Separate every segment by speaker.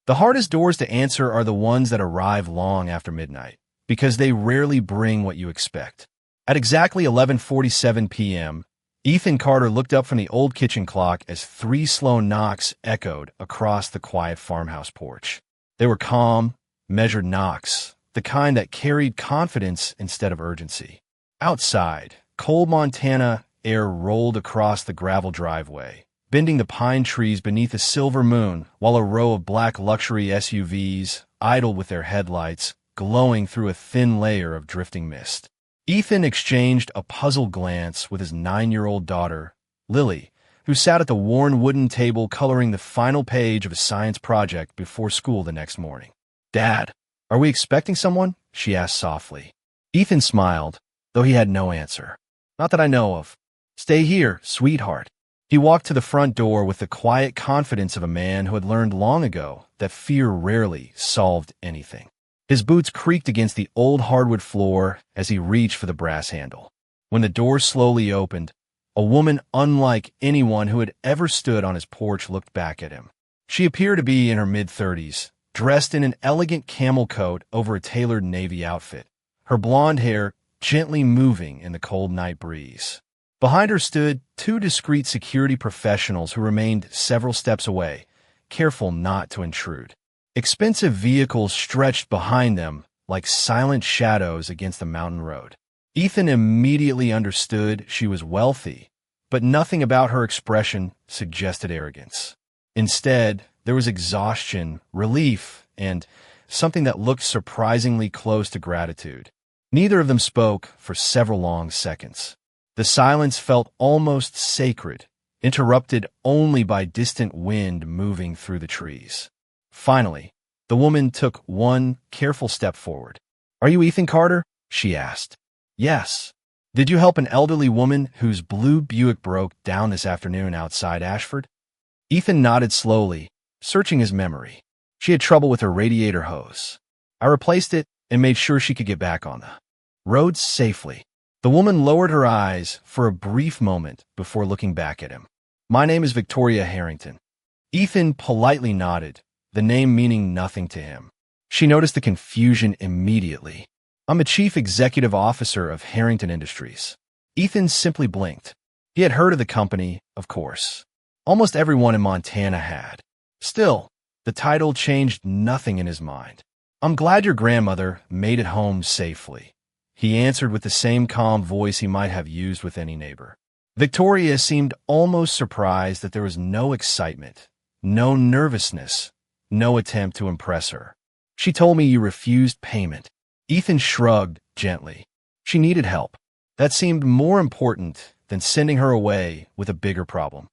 Speaker 1: The hardest doors to answer are the ones that arrive long after midnight, because they rarely bring what you expect. At exactly 11:47 p.m., Ethan Carter looked up from the old kitchen clock as 3 slow knocks echoed across the quiet farmhouse porch. They were calm, measured knocks, the kind that carried confidence instead of urgency. Outside, cold Montana air rolled across the gravel driveway, bending the pine trees beneath a silver moon, while a row of black luxury SUVs idled with their headlights glowing through a thin layer of drifting mist. Ethan exchanged a puzzled glance with his 9-year-old daughter, Lily, who sat at the worn wooden table coloring the final page of a science project before school the next morning. "Dad, are we expecting someone?" she asked softly. Ethan smiled, though he had no answer. "Not that I know of. Stay here, sweetheart." He walked to the front door with the quiet confidence of a man who had learned long ago that fear rarely solved anything. His boots creaked against the old hardwood floor as he reached for the brass handle. When the door slowly opened, a woman unlike anyone who had ever stood on his porch looked back at him. She appeared to be in her mid-30s, dressed in an elegant camel coat over a tailored navy outfit, her blonde hair gently moving in the cold night breeze. Behind her stood 2 discreet security professionals who remained several steps away, careful not to intrude. Expensive vehicles stretched behind them like silent shadows against the mountain road. Ethan immediately understood she was wealthy, but nothing about her expression suggested arrogance. Instead, there was exhaustion, relief, and something that looked surprisingly close to gratitude. Neither of them spoke for several long seconds. The silence felt almost sacred, interrupted only by distant wind moving through the trees. Finally, the woman took one careful step forward. "Are you Ethan Carter?" she asked. "Yes." "Did you help an elderly woman whose blue Buick broke down this afternoon outside Ashford?" Ethan nodded slowly, searching his memory. "She had trouble with her radiator hose. I replaced it and made sure she could get back on the road safely." The woman lowered her eyes for a brief moment before looking back at him. "My name is Victoria Harrington." Ethan politely nodded, the name meaning nothing to him. She noticed the confusion immediately. "I'm a chief executive officer of Harrington Industries." Ethan simply blinked. He had heard of the company, of course. Almost everyone in Montana had. Still, the title changed nothing in his mind. "I'm glad your grandmother made it home safely," he answered with the same calm voice he might have used with any neighbor. Victoria seemed almost surprised that there was no excitement, no nervousness, no attempt to impress her. "She told me you refused payment." Ethan shrugged gently. She needed help. That seemed more important than sending her away with a bigger problem.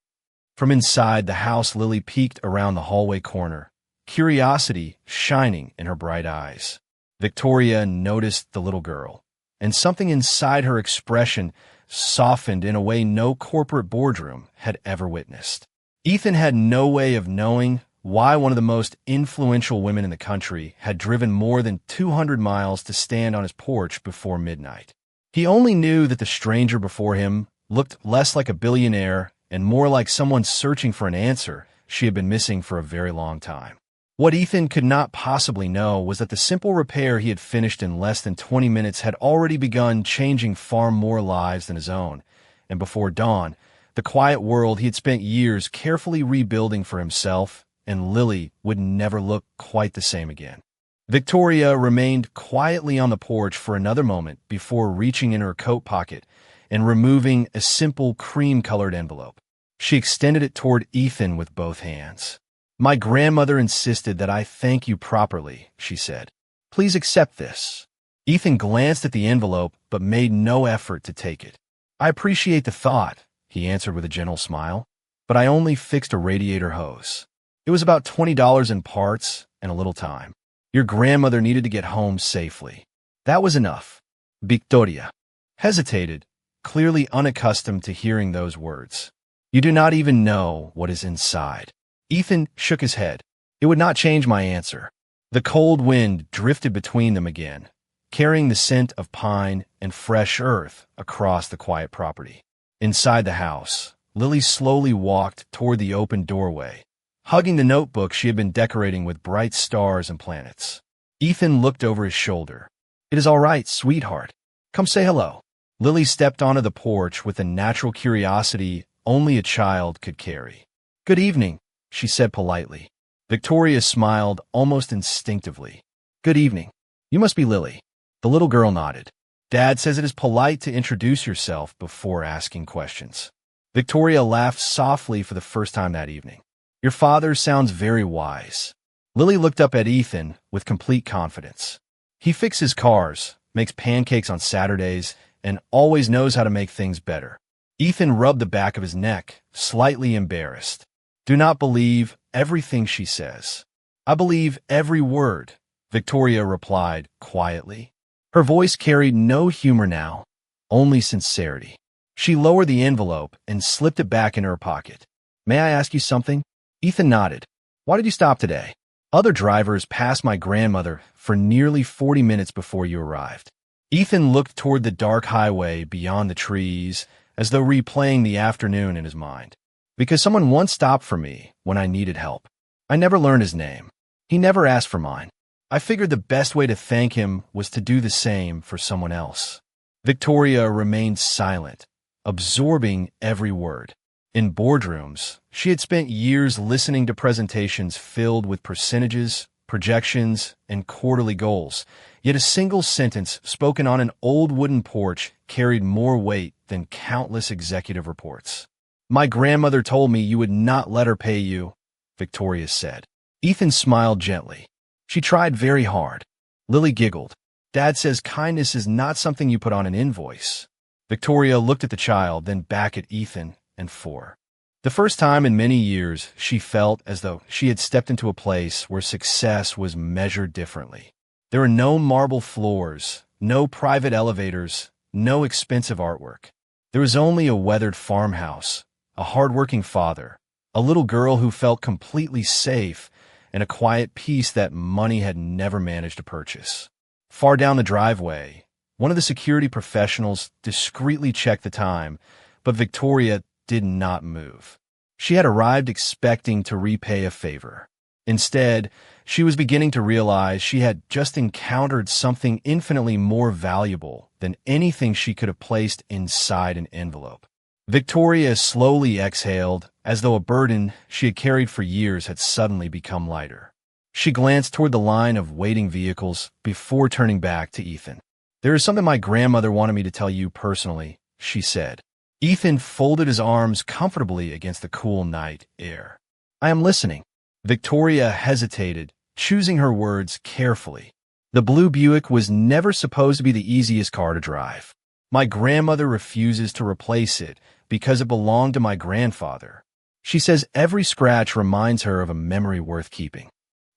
Speaker 1: From inside the house, Lily peeked around the hallway corner, curiosity shining in her bright eyes. Victoria noticed the little girl, and something inside her expression softened in a way no corporate boardroom had ever witnessed. Ethan had no way of knowing why one of the most influential women in the country had driven more than 200 miles to stand on his porch before midnight. He only knew that the stranger before him looked less like a billionaire and more like someone searching for an answer she had been missing for a very long time. What Ethan could not possibly know was that the simple repair he had finished in less than 20 minutes had already begun changing far more lives than his own, and before dawn, the quiet world he had spent years carefully rebuilding for himself and Lily would never look quite the same again. Victoria remained quietly on the porch for another moment before reaching in her coat pocket and removing a simple cream-colored envelope. She extended it toward Ethan with both hands. "My grandmother insisted that I thank you properly," she said. "Please accept this." Ethan glanced at the envelope but made no effort to take it. "I appreciate the thought," he answered with a gentle smile, "but I only fixed a radiator hose. It was about $20 in parts and a little time. Your grandmother needed to get home safely. That was enough." Victoria hesitated, clearly unaccustomed to hearing those words. "You do not even know what is inside." Ethan shook his head. "It would not change my answer." The cold wind drifted between them again, carrying the scent of pine and fresh earth across the quiet property. Inside the house, Lily slowly walked toward the open doorway, hugging the notebook she had been decorating with bright stars and planets. Ethan looked over his shoulder. "It is all right, sweetheart. Come say hello." Lily stepped onto the porch with the natural curiosity only a child could carry. "Good evening," she said politely. Victoria smiled almost instinctively. "Good evening. You must be Lily." The little girl nodded. "Dad says it is polite to introduce yourself before asking questions." Victoria laughed softly for the first time that evening. "Your father sounds very wise." Lily looked up at Ethan with complete confidence. "He fixes cars, makes pancakes on Saturdays, and always knows how to make things better." Ethan rubbed the back of his neck, slightly embarrassed. "Do not believe everything she says." "I believe every word," Victoria replied quietly. Her voice carried no humor now, only sincerity. She lowered the envelope and slipped it back in her pocket. "May I ask you something?" Ethan nodded. "Why did you stop today?" "Other drivers passed my grandmother for nearly 40 minutes before you arrived." Ethan looked toward the dark highway beyond the trees, as though replaying the afternoon in his mind. "Because someone once stopped for me when I needed help. I never learned his name. He never asked for mine. I figured the best way to thank him was to do the same for someone else." Victoria remained silent, absorbing every word. In boardrooms, she had spent years listening to presentations filled with percentages, projections, and quarterly goals, yet a single sentence spoken on an old wooden porch carried more weight than countless executive reports. "My grandmother told me you would not let her pay you," Victoria said. Ethan smiled gently. "She tried very hard." Lily giggled. "Dad says kindness is not something you put on an invoice." Victoria looked at the child, then back at Ethan and For. The first time in many years, she felt as though she had stepped into a place where success was measured differently. There were no marble floors, no private elevators, no expensive artwork. There was only a weathered farmhouse, a hardworking father, a little girl who felt completely safe, and a quiet peace that money had never managed to purchase. Far down the driveway, one of the security professionals discreetly checked the time, but Victoria did not move. She had arrived expecting to repay a favor. Instead, she was beginning to realize she had just encountered something infinitely more valuable than anything she could have placed inside an envelope. Victoria slowly exhaled, as though a burden she had carried for years had suddenly become lighter. She glanced toward the line of waiting vehicles before turning back to Ethan. "There is something my grandmother wanted me to tell you personally," she said. Ethan folded his arms comfortably against the cool night air. "I am listening." Victoria hesitated, choosing her words carefully. The blue Buick was never supposed to be the easiest car to drive. "My grandmother refuses to replace it because it belonged to my grandfather. She says every scratch reminds her of a memory worth keeping."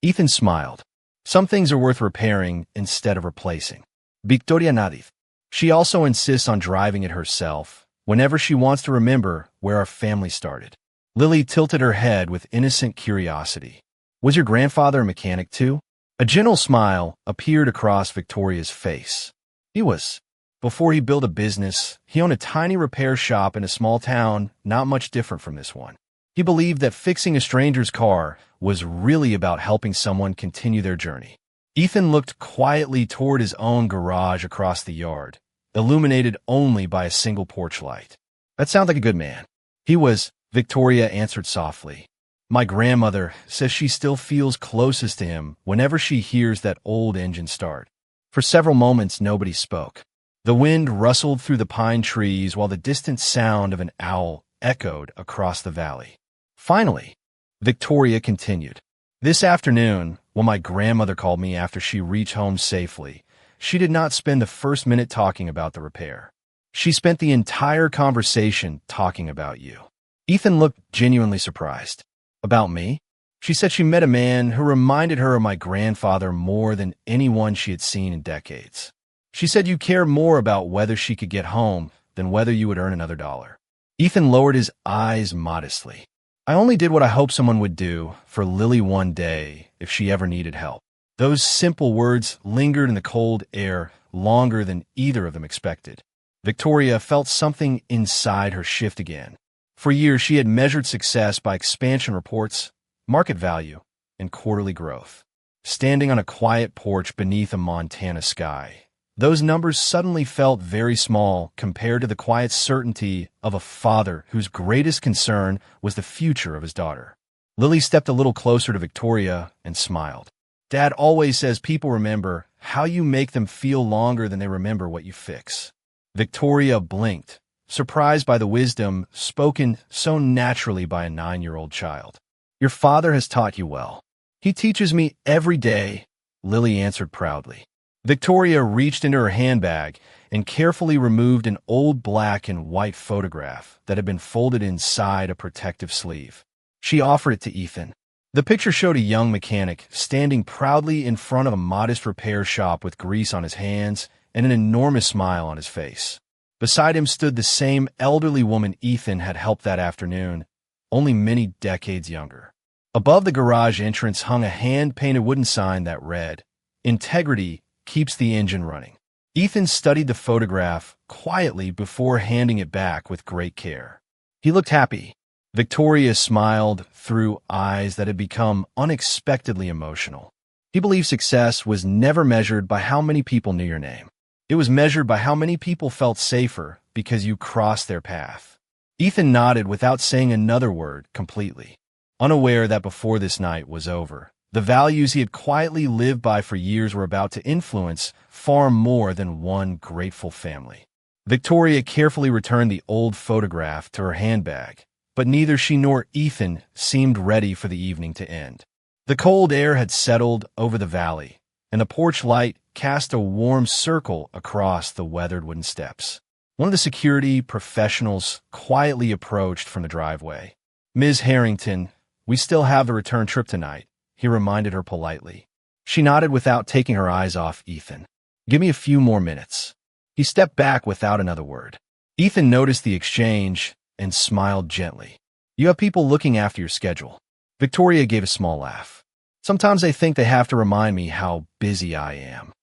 Speaker 1: Ethan smiled. "Some things are worth repairing instead of replacing." Victoria nodded. "She also insists on driving it herself, whenever she wants to remember where our family started." Lily tilted her head with innocent curiosity. "Was your grandfather a mechanic too?" A gentle smile appeared across Victoria's face. "He was. Before he built a business, he owned a tiny repair shop in a small town not much different from this one. He believed that fixing a stranger's car was really about helping someone continue their journey." Ethan looked quietly toward his own garage across the yard, illuminated only by a single porch light. "That sounds like a good man." "He was," Victoria answered softly. "My grandmother says she still feels closest to him whenever she hears that old engine start." For several moments, nobody spoke. The wind rustled through the pine trees while the distant sound of an owl echoed across the valley. Finally, Victoria continued. "This afternoon, when my grandmother called me after she reached home safely, she did not spend the first minute talking about the repair. She spent the entire conversation talking about you." Ethan looked genuinely surprised. "About me?" She said she met a man who reminded her of my grandfather more than anyone she had seen in decades. She said you cared more about whether she could get home than whether you would earn another dollar. Ethan lowered his eyes modestly. "I only did what I hoped someone would do for Lily one day if she ever needed help." Those simple words lingered in the cold air longer than either of them expected. Victoria felt something inside her shift again. For years, she had measured success by expansion reports, market value, and quarterly growth. Standing on a quiet porch beneath a Montana sky, those numbers suddenly felt very small compared to the quiet certainty of a father whose greatest concern was the future of his daughter. Lily stepped a little closer to Victoria and smiled. Dad always says people remember how you make them feel longer than they remember what you fix. Victoria blinked, surprised by the wisdom spoken so naturally by a 9-year-old child. Your father has taught you well. He teaches me every day, Lily answered proudly. Victoria reached into her handbag and carefully removed an old black and white photograph that had been folded inside a protective sleeve. She offered it to Ethan. The picture showed a young mechanic standing proudly in front of a modest repair shop with grease on his hands and an enormous smile on his face. Beside him stood the same elderly woman Ethan had helped that afternoon, only many decades younger. Above the garage entrance hung a hand-painted wooden sign that read, "Integrity keeps the engine running." Ethan studied the photograph quietly before handing it back with great care. He looked happy. Victoria smiled through eyes that had become unexpectedly emotional. He believed success was never measured by how many people knew your name. It was measured by how many people felt safer because you crossed their path. Ethan nodded without saying another word completely, unaware that before this night was over, the values he had quietly lived by for years were about to influence far more than one grateful family. Victoria carefully returned the old photograph to her handbag, but neither she nor Ethan seemed ready for the evening to end. The cold air had settled over the valley, and the porch light cast a warm circle across the weathered wooden steps. One of the security professionals quietly approached from the driveway. "Ms. Harrington, we still have the return trip tonight," he reminded her politely. She nodded without taking her eyes off Ethan. "Give me a few more minutes." He stepped back without another word. Ethan noticed the exchange and smiled gently. "You have people looking after your schedule." Victoria gave a small laugh. "Sometimes they think they have to remind me how busy I am."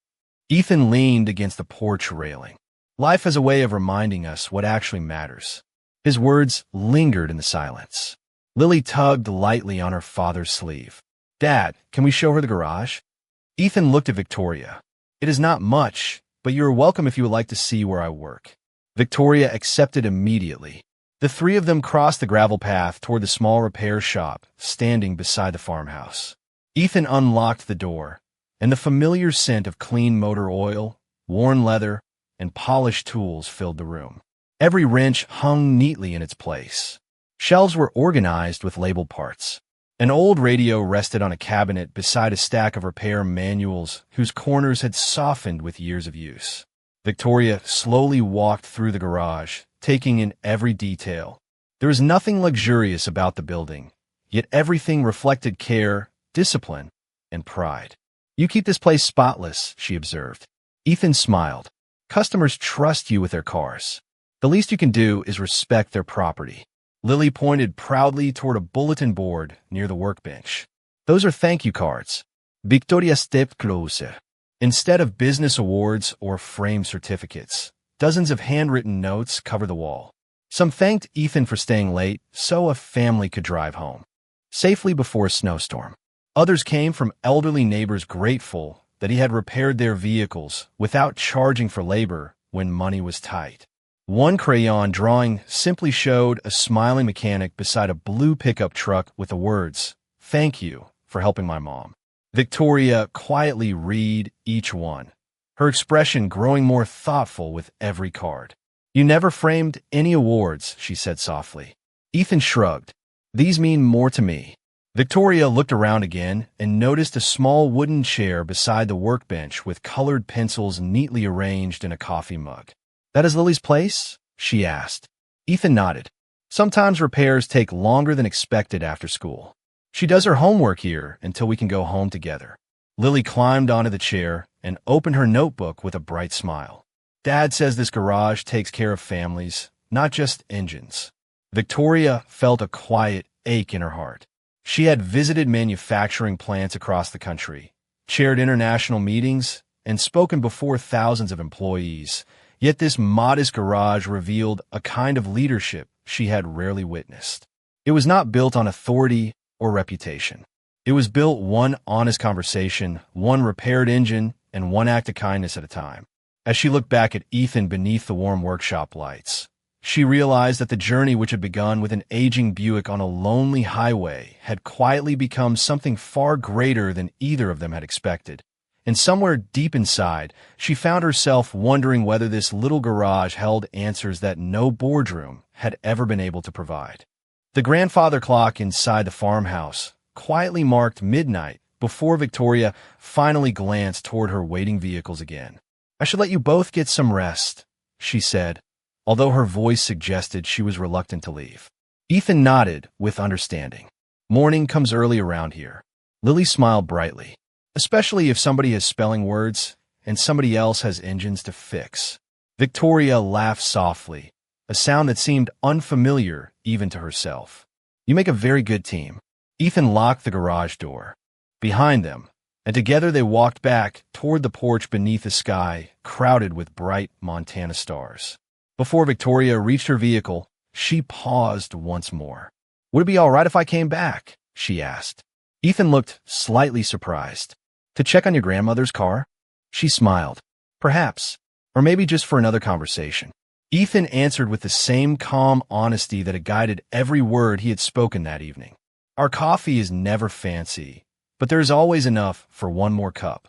Speaker 1: Ethan leaned against the porch railing. Life has a way of reminding us what actually matters. His words lingered in the silence. Lily tugged lightly on her father's sleeve. "Dad, can we show her the garage?" Ethan looked at Victoria. "It is not much, but you are welcome if you would like to see where I work." Victoria accepted immediately. The three of them crossed the gravel path toward the small repair shop standing beside the farmhouse. Ethan unlocked the door, and the familiar scent of clean motor oil, worn leather, and polished tools filled the room. Every wrench hung neatly in its place. Shelves were organized with labeled parts. An old radio rested on a cabinet beside a stack of repair manuals whose corners had softened with years of use. Victoria slowly walked through the garage, taking in every detail. There was nothing luxurious about the building, yet everything reflected care, discipline, and pride. "You keep this place spotless," she observed. Ethan smiled. "Customers trust you with their cars. The least you can do is respect their property." Lily pointed proudly toward a bulletin board near the workbench. "Those are thank you cards." Victoria stepped closer. Instead of business awards or framed certificates, dozens of handwritten notes covered the wall. Some thanked Ethan for staying late so a family could drive home safely before a snowstorm. Others came from elderly neighbors grateful that he had repaired their vehicles without charging for labor when money was tight. One crayon drawing simply showed a smiling mechanic beside a blue pickup truck with the words, "Thank you for helping my mom." Victoria quietly read each one, her expression growing more thoughtful with every card. "You never framed any awards," she said softly. Ethan shrugged. "These mean more to me." Victoria looked around again and noticed a small wooden chair beside the workbench with colored pencils neatly arranged in a coffee mug. "That is Lily's place?" she asked. Ethan nodded. "Sometimes repairs take longer than expected after school. She does her homework here until we can go home together." Lily climbed onto the chair and opened her notebook with a bright smile. "Dad says this garage takes care of families, not just engines." Victoria felt a quiet ache in her heart. She had visited manufacturing plants across the country, chaired international meetings, and spoken before thousands of employees, yet this modest garage revealed a kind of leadership she had rarely witnessed. It was not built on authority or reputation. It was built one honest conversation, one repaired engine, and one act of kindness at a time. As she looked back at Ethan beneath the warm workshop lights, she realized that the journey which had begun with an aging Buick on a lonely highway had quietly become something far greater than either of them had expected. And somewhere deep inside, she found herself wondering whether this little garage held answers that no boardroom had ever been able to provide. The grandfather clock inside the farmhouse quietly marked midnight before Victoria finally glanced toward her waiting vehicles again. "I should let you both get some rest," she said, although her voice suggested she was reluctant to leave. Ethan nodded with understanding. "Morning comes early around here." Lily smiled brightly. "Especially if somebody has spelling words and somebody else has engines to fix." Victoria laughed softly, a sound that seemed unfamiliar even to herself. "You make a very good team." Ethan locked the garage door behind them, and together they walked back toward the porch beneath a sky crowded with bright Montana stars. Before Victoria reached her vehicle, she paused once more. "Would it be all right if I came back?" she asked. Ethan looked slightly surprised. "To check on your grandmother's car?" She smiled. "Perhaps. Or maybe just for another conversation." Ethan answered with the same calm honesty that had guided every word he had spoken that evening. "Our coffee is never fancy, but there is always enough for one more cup."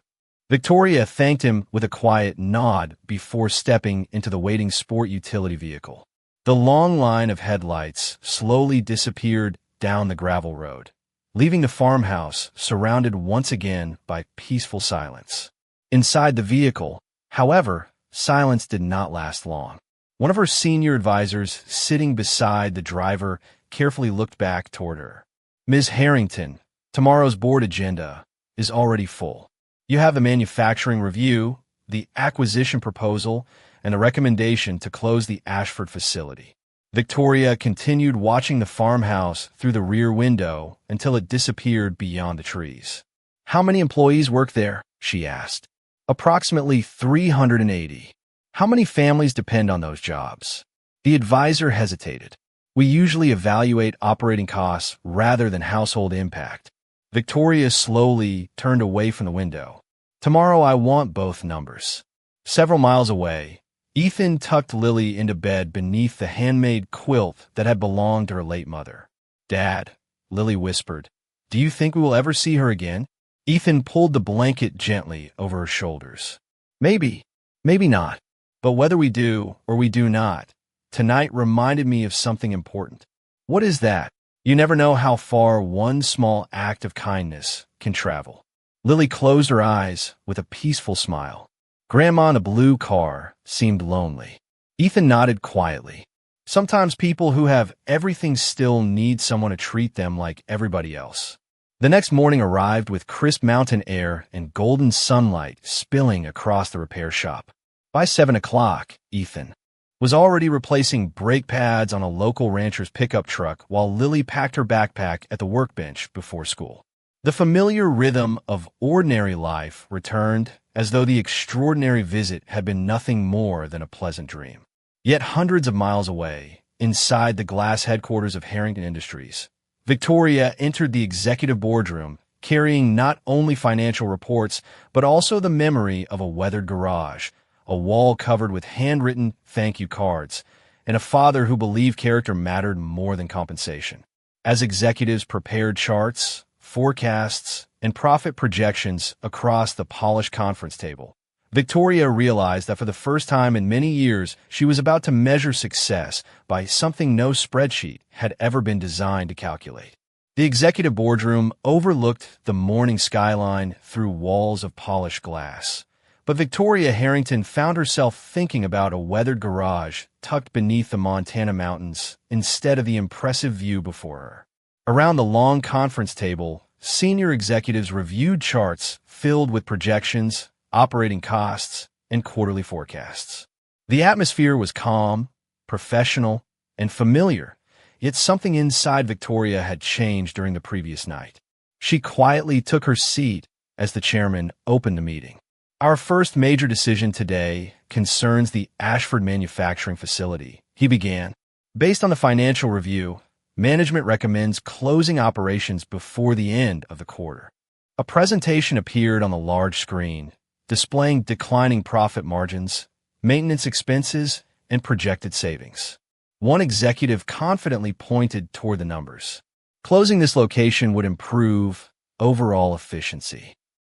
Speaker 1: Victoria thanked him with a quiet nod before stepping into the waiting sport utility vehicle. The long line of headlights slowly disappeared down the gravel road, leaving the farmhouse surrounded once again by peaceful silence. Inside the vehicle, however, silence did not last long. One of her senior advisors, sitting beside the driver, carefully looked back toward her. "Ms. Harrington, tomorrow's board agenda is already full. You have the manufacturing review, the acquisition proposal, and the recommendation to close the Ashford facility." Victoria continued watching the farmhouse through the rear window until it disappeared beyond the trees. "How many employees work there?" she asked. "Approximately 380. How many families depend on those jobs?" The advisor hesitated. "We usually evaluate operating costs rather than household impact." Victoria slowly turned away from the window. "Tomorrow I want both numbers." Several miles away, Ethan tucked Lily into bed beneath the handmade quilt that had belonged to her late mother. "Dad," Lily whispered, "do you think we will ever see her again?" Ethan pulled the blanket gently over her shoulders. "Maybe, maybe not. But whether we do or we do not, tonight reminded me of something important." "What is that?" "You never know how far one small act of kindness can travel." Lily closed her eyes with a peaceful smile. Grandma in a blue car seemed lonely. Ethan nodded quietly. Sometimes people who have everything still need someone to treat them like everybody else. The next morning arrived with crisp mountain air and golden sunlight spilling across the repair shop. By 7 o'clock, Ethan was already replacing brake pads on a local rancher's pickup truck while Lily packed her backpack at the workbench before school. The familiar rhythm of ordinary life returned as though the extraordinary visit had been nothing more than a pleasant dream. Yet hundreds of miles away, inside the glass headquarters of Harrington Industries, Victoria entered the executive boardroom carrying not only financial reports but also the memory of a weathered garage, a wall covered with handwritten thank you cards, and a father who believed character mattered more than compensation. As executives prepared charts, forecasts, and profit projections across the polished conference table, Victoria realized that for the first time in many years, she was about to measure success by something no spreadsheet had ever been designed to calculate. The executive boardroom overlooked the morning skyline through walls of polished glass. But Victoria Harrington found herself thinking about a weathered garage tucked beneath the Montana mountains instead of the impressive view before her. Around the long conference table, senior executives reviewed charts filled with projections, operating costs, and quarterly forecasts. The atmosphere was calm, professional, and familiar, yet something inside Victoria had changed during the previous night. She quietly took her seat as the chairman opened the meeting. "Our first major decision today concerns the Ashford manufacturing facility," he began. "Based on the financial review, Management recommends closing operations before the end of the quarter. A presentation appeared on the large screen, displaying declining profit margins, maintenance expenses, and projected savings. One executive confidently pointed toward the numbers. Closing this location would improve overall efficiency.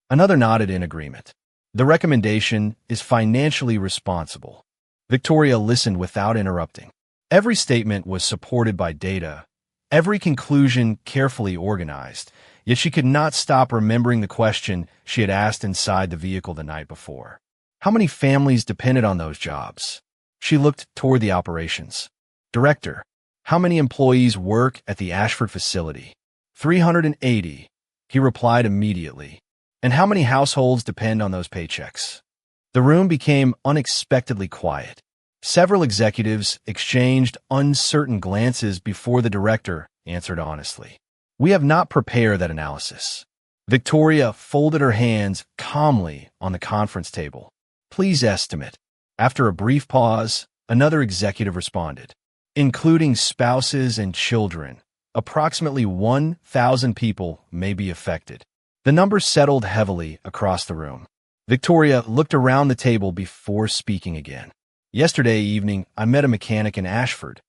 Speaker 1: Another nodded in agreement. The recommendation is financially responsible. Victoria listened without interrupting. Every statement was supported by data, every conclusion carefully organized, yet she could not stop remembering the question she had asked inside the vehicle the night before. How many families depended on those jobs? She looked toward the operations. Director, how many employees work at the Ashford facility? 380, he replied immediately. And how many households depend on those paychecks? The room became unexpectedly quiet. Several executives exchanged uncertain glances before the director answered honestly. We have not prepared that analysis. Victoria folded her hands calmly on the conference table. Please estimate. After a brief pause, another executive responded. Including spouses and children, approximately 1,000 people may be affected. The number settled heavily across the room. Victoria looked around the table before speaking again. Yesterday evening, I met a mechanic in Ashford.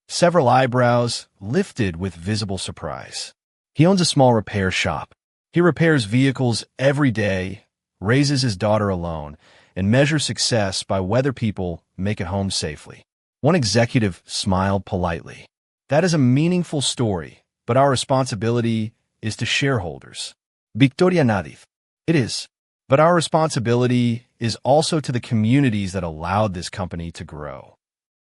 Speaker 1: Several eyebrows lifted with visible surprise. He owns a small repair shop. He repairs vehicles every day, raises his daughter alone, and measures success by whether people make it home safely. One executive smiled politely. That is a meaningful story, but our responsibility is to shareholders. Victoria nodded. It is. But our responsibility is also to the communities that allowed this company to grow.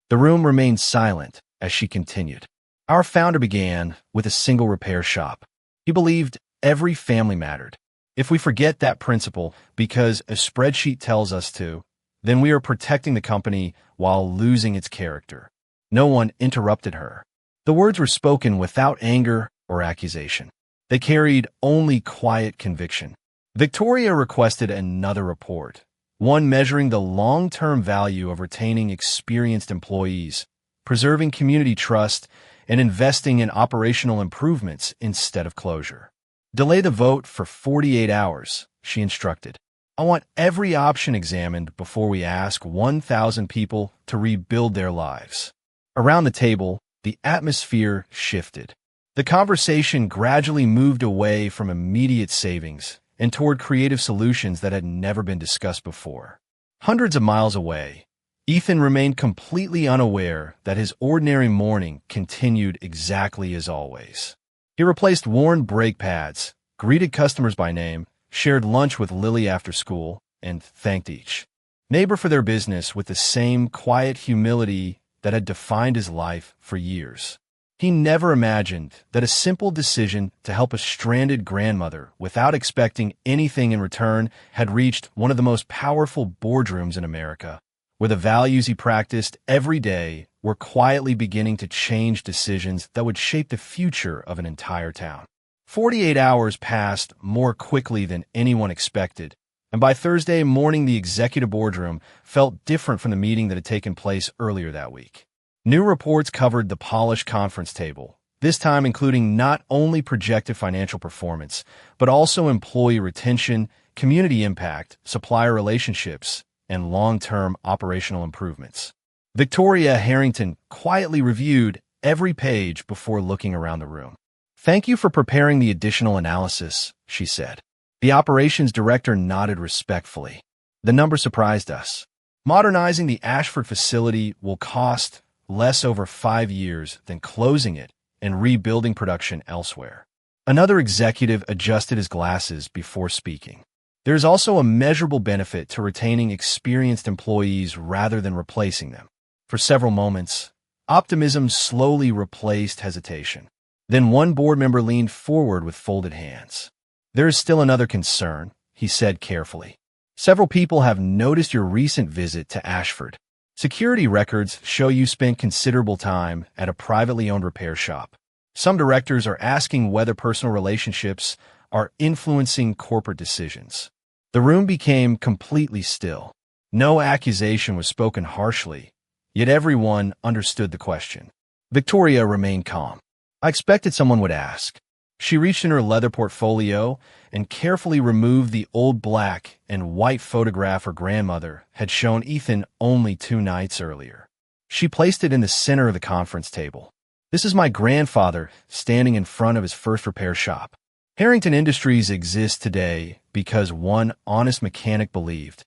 Speaker 1: The room remained silent as she continued. Our founder began with a single repair shop. He believed every family mattered. If we forget that principle because a spreadsheet tells us to, then we are protecting the company while losing its character. No one interrupted her. The words were spoken without anger or accusation. They carried only quiet conviction. Victoria requested another report, one measuring the long-term value of retaining experienced employees, preserving community trust, and investing in operational improvements instead of closure. Delay the vote for 48 hours, she instructed. I want every option examined before we ask 1,000 people to rebuild their lives. Around the table, the atmosphere shifted. The conversation gradually moved away from immediate savings and toward creative solutions that had never been discussed before. Hundreds of miles away, Ethan remained completely unaware that his ordinary morning continued exactly as always. He replaced worn brake pads, greeted customers by name, shared lunch with Lily after school, and thanked each neighbor for their business with the same quiet humility that had defined his life for years. He never imagined that a simple decision to help a stranded grandmother without expecting anything in return had reached one of the most powerful boardrooms in America, where the values he practiced every day were quietly beginning to change decisions that would shape the future of an entire town. 48 hours passed more quickly than anyone expected, and by Thursday morning the executive boardroom felt different from the meeting that had taken place earlier that week. New reports covered the polished conference table, this time including not only projected financial performance, but also employee retention, community impact, supplier relationships, and long-term operational improvements. Victoria Harrington quietly reviewed every page before looking around the room. Thank you for preparing the additional analysis, she said. The operations director nodded respectfully. The number surprised us. Modernizing the Ashford facility will cost less over 5 years than closing it and rebuilding production elsewhere. Another executive adjusted his glasses before speaking. There is also a measurable benefit to retaining experienced employees rather than replacing them. For several moments, optimism slowly replaced hesitation. Then one board member leaned forward with folded hands. There is still another concern, he said carefully. Several people have noticed your recent visit to Ashford. Security records show you spent considerable time at a privately owned repair shop. Some directors are asking whether personal relationships are influencing corporate decisions. The room became completely still. No accusation was spoken harshly, yet everyone understood the question. Victoria remained calm. I expected someone would ask. She reached in her leather portfolio and carefully removed the old black and white photograph her grandmother had shown Ethan only 2 nights earlier. She placed it in the center of the conference table. This is my grandfather standing in front of his first repair shop. Harrington Industries exists today because one honest mechanic believed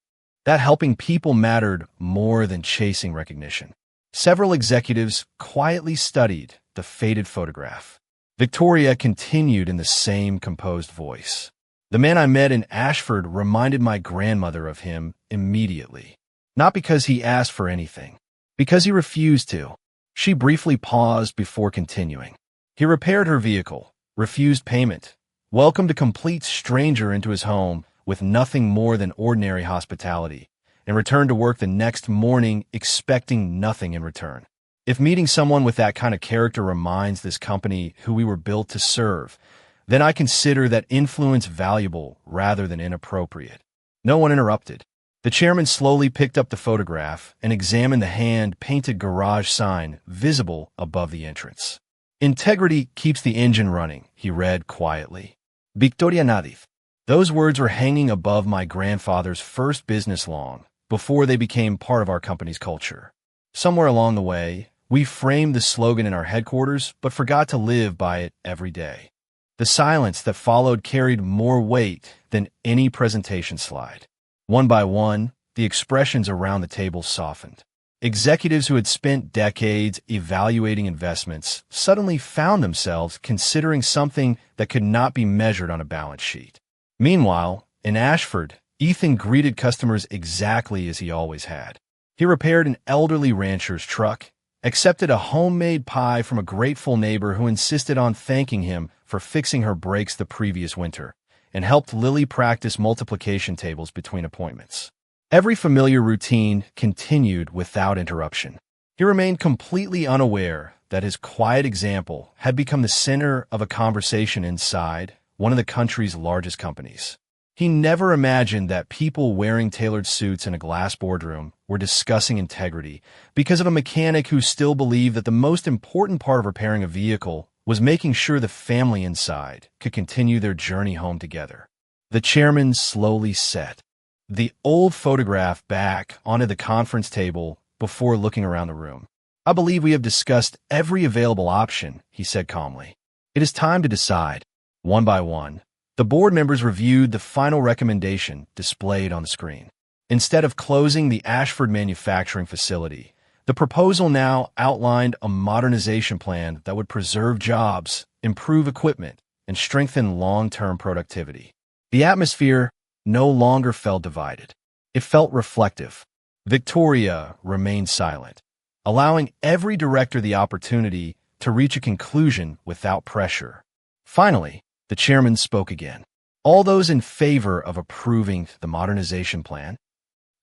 Speaker 1: that helping people mattered more than chasing recognition. Several executives quietly studied the faded photograph. Victoria continued in the same composed voice. The man I met in Ashford reminded my grandmother of him immediately. Not because he asked for anything, because he refused to. She briefly paused before continuing. He repaired her vehicle, refused payment, welcomed a complete stranger into his home with nothing more than ordinary hospitality, and returned to work the next morning expecting nothing in return. If meeting someone with that kind of character reminds this company who we were built to serve, then I consider that influence valuable rather than inappropriate. No one interrupted. The chairman slowly picked up the photograph and examined the hand-painted garage sign visible above the entrance. Integrity keeps the engine running, he read quietly. Victoria Nadif. Those words were hanging above my grandfather's first business long before they became part of our company's culture. Somewhere along the way, we framed the slogan in our headquarters, but forgot to live by it every day. The silence that followed carried more weight than any presentation slide. One by one, the expressions around the table softened. Executives who had spent decades evaluating investments suddenly found themselves considering something that could not be measured on a balance sheet. Meanwhile, in Ashford, Ethan greeted customers exactly as he always had. He repaired an elderly rancher's truck, accepted a homemade pie from a grateful neighbor who insisted on thanking him for fixing her brakes the previous winter, and helped Lily practice multiplication tables between appointments. Every familiar routine continued without interruption. He remained completely unaware that his quiet example had become the center of a conversation inside one of the country's largest companies. He never imagined that people wearing tailored suits in a glass boardroom were discussing integrity because of a mechanic who still believed that the most important part of repairing a vehicle was making sure the family inside could continue their journey home together. The chairman slowly set the old photograph back onto the conference table before looking around the room. I believe we have discussed every available option, he said calmly. It is time to decide. One by one, the board members reviewed the final recommendation displayed on the screen. Instead of closing the Ashford manufacturing facility, the proposal now outlined a modernization plan that would preserve jobs, improve equipment, and strengthen long-term productivity. The atmosphere no longer felt divided. It felt reflective. Victoria remained silent, allowing every director the opportunity to reach a conclusion without pressure. Finally, the chairman spoke again. All those in favor of approving the modernization plan?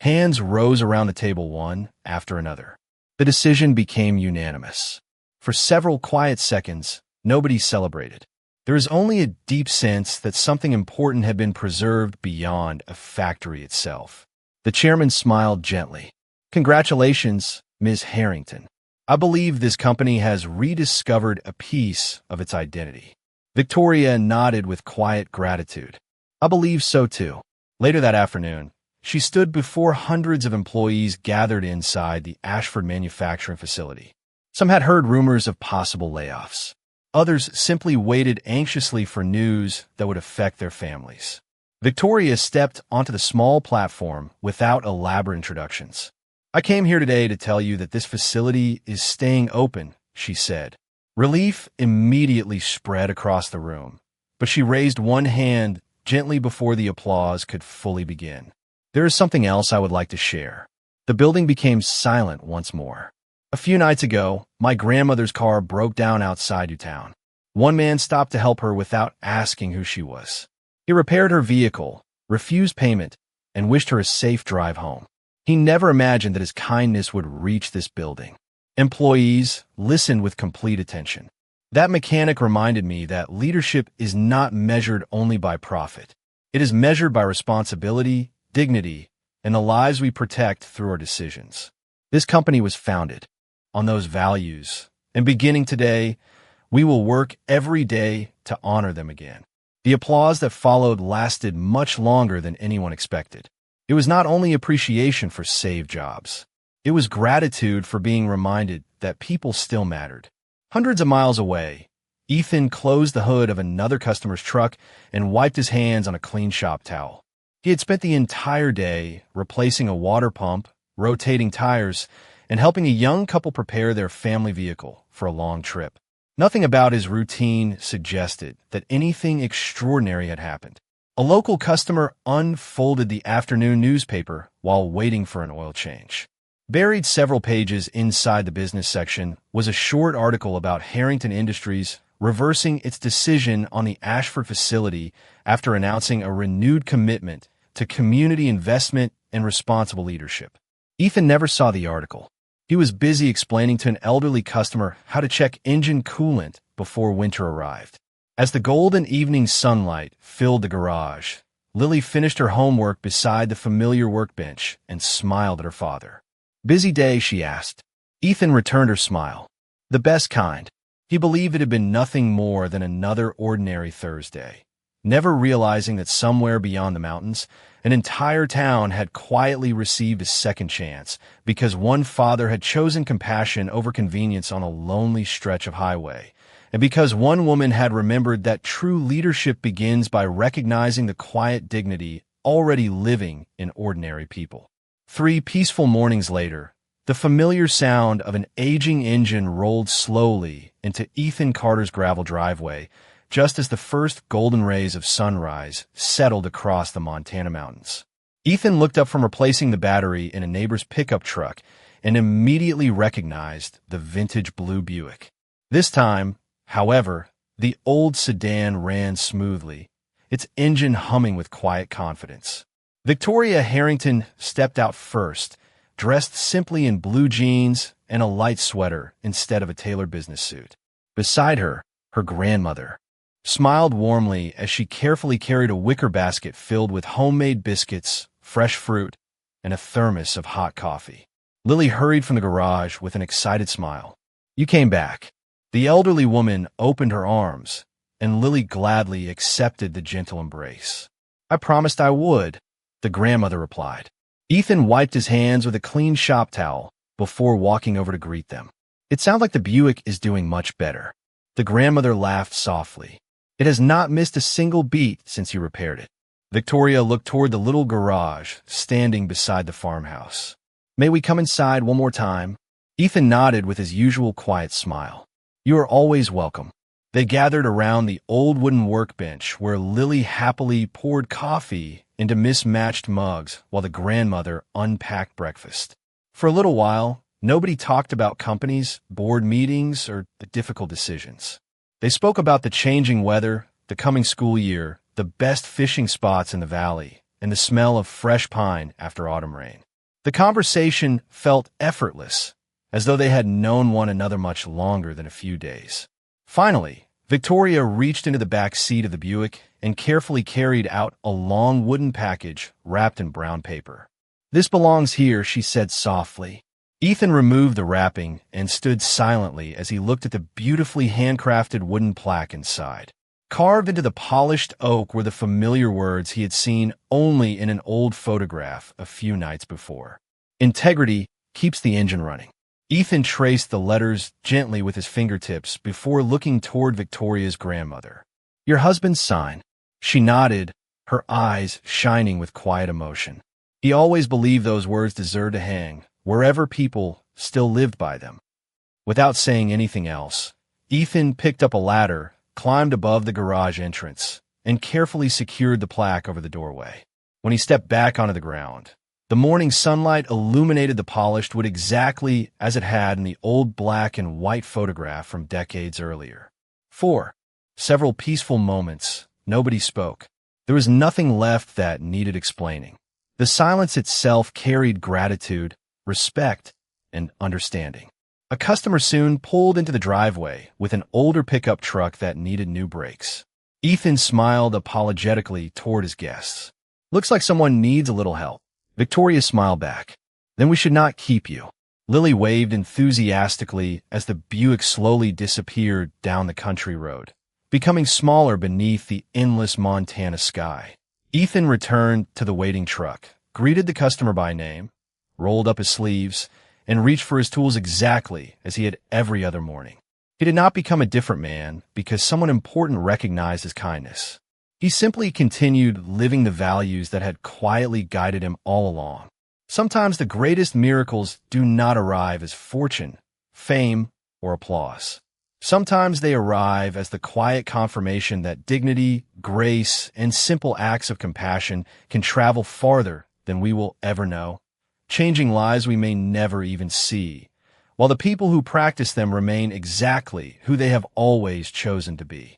Speaker 1: Hands rose around the table one after another. The decision became unanimous. For several quiet seconds, nobody celebrated. There is only a deep sense that something important had been preserved beyond a factory itself. The chairman smiled gently. Congratulations, Ms. Harrington. I believe this company has rediscovered a piece of its identity. Victoria nodded with quiet gratitude. I believe so too. Later that afternoon, she stood before hundreds of employees gathered inside the Ashford manufacturing facility. Some had heard rumors of possible layoffs. Others simply waited anxiously for news that would affect their families. Victoria stepped onto the small platform without elaborate introductions. I came here today to tell you that this facility is staying open, she said. Relief immediately spread across the room, but she raised one hand gently before the applause could fully begin. There is something else I would like to share. The building became silent once more. A few nights ago, my grandmother's car broke down outside your town. One man stopped to help her without asking who she was. He repaired her vehicle, refused payment, and wished her a safe drive home. He never imagined that his kindness would reach this building. Employees listened with complete attention. That mechanic reminded me that leadership is not measured only by profit. It is measured by responsibility, dignity, and the lives we protect through our decisions. This company was founded on those values, and beginning today, We will work every day to honor them again." The applause that followed lasted much longer than anyone expected. It was not only appreciation for saved jobs. It was gratitude for being reminded that people still mattered. Hundreds of miles away, Ethan closed the hood of another customer's truck and wiped his hands on a clean shop towel. He had spent the entire day replacing a water pump, rotating tires, and helping a young couple prepare their family vehicle for a long trip. Nothing about his routine suggested that anything extraordinary had happened. A local customer unfolded the afternoon newspaper while waiting for an oil change. Buried several pages inside the business section was a short article about Harrington Industries reversing its decision on the Ashford facility after announcing a renewed commitment to community investment and responsible leadership. Ethan never saw the article. He was busy explaining to an elderly customer how to check engine coolant before winter arrived. As the golden evening sunlight filled the garage, Lily finished her homework beside the familiar workbench and smiled at her father. "Busy day?" she asked. Ethan returned her smile. The best kind. He believed it had been nothing more than another ordinary Thursday, never realizing that somewhere beyond the mountains, an entire town had quietly received a second chance because one father had chosen compassion over convenience on a lonely stretch of highway, and because one woman had remembered that true leadership begins by recognizing the quiet dignity already living in ordinary people. 3 peaceful mornings later, the familiar sound of an aging engine rolled slowly into Ethan Carter's gravel driveway, just as the first golden rays of sunrise settled across the Montana mountains. Ethan looked up from replacing the battery in a neighbor's pickup truck and immediately recognized the vintage blue Buick. This time, however, the old sedan ran smoothly, its engine humming with quiet confidence. Victoria Harrington stepped out first, dressed simply in blue jeans and a light sweater instead of a tailored business suit. Beside her, her grandmother smiled warmly as she carefully carried a wicker basket filled with homemade biscuits, fresh fruit, and a thermos of hot coffee. Lily hurried from the garage with an excited smile. "You came back." The elderly woman opened her arms, and Lily gladly accepted the gentle embrace. "I promised I would," the grandmother replied. Ethan wiped his hands with a clean shop towel before walking over to greet them. "It sounds like the Buick is doing much better." The grandmother laughed softly. "It has not missed a single beat since you repaired it." Victoria looked toward the little garage standing beside the farmhouse. "May we come inside one more time?" Ethan nodded with his usual quiet smile. "You are always welcome." They gathered around the old wooden workbench where Lily happily poured coffee into mismatched mugs while the grandmother unpacked breakfast. For a little while, nobody talked about companies, board meetings, or the difficult decisions. They spoke about the changing weather, the coming school year, the best fishing spots in the valley, and the smell of fresh pine after autumn rain. The conversation felt effortless, as though they had known one another much longer than a few days. Finally, Victoria reached into the back seat of the Buick and carefully carried out a long wooden package wrapped in brown paper. "This belongs here," she said softly. Ethan removed the wrapping and stood silently as he looked at the beautifully handcrafted wooden plaque inside. Carved into the polished oak were the familiar words he had seen only in an old photograph a few nights before. "Integrity keeps the engine running." Ethan traced the letters gently with his fingertips before looking toward Victoria's grandmother. "Your husband's sign." She nodded, her eyes shining with quiet emotion. He always believed those words deserved to hang wherever people still lived by them. Without saying anything else, Ethan picked up a ladder, climbed above the garage entrance, and carefully secured the plaque over the doorway. When he stepped back onto the ground, the morning sunlight illuminated the polished wood exactly as it had in the old black and white photograph from decades earlier. For several peaceful moments, nobody spoke. There was nothing left that needed explaining. The silence itself carried gratitude, respect, and understanding. A customer soon pulled into the driveway with an older pickup truck that needed new brakes. Ethan smiled apologetically toward his guests. "Looks like someone needs a little help." Victoria smiled back. "Then we should not keep you." Lily waved enthusiastically as the Buick slowly disappeared down the country road, becoming smaller beneath the endless Montana sky. Ethan returned to the waiting truck, greeted the customer by name, rolled up his sleeves, and reached for his tools exactly as he had every other morning. He did not become a different man because someone important recognized his kindness. He simply continued living the values that had quietly guided him all along. Sometimes the greatest miracles do not arrive as fortune, fame, or applause. Sometimes they arrive as the quiet confirmation that dignity, grace, and simple acts of compassion can travel farther than we will ever know, changing lives we may never even see, while the people who practice them remain exactly who they have always chosen to be.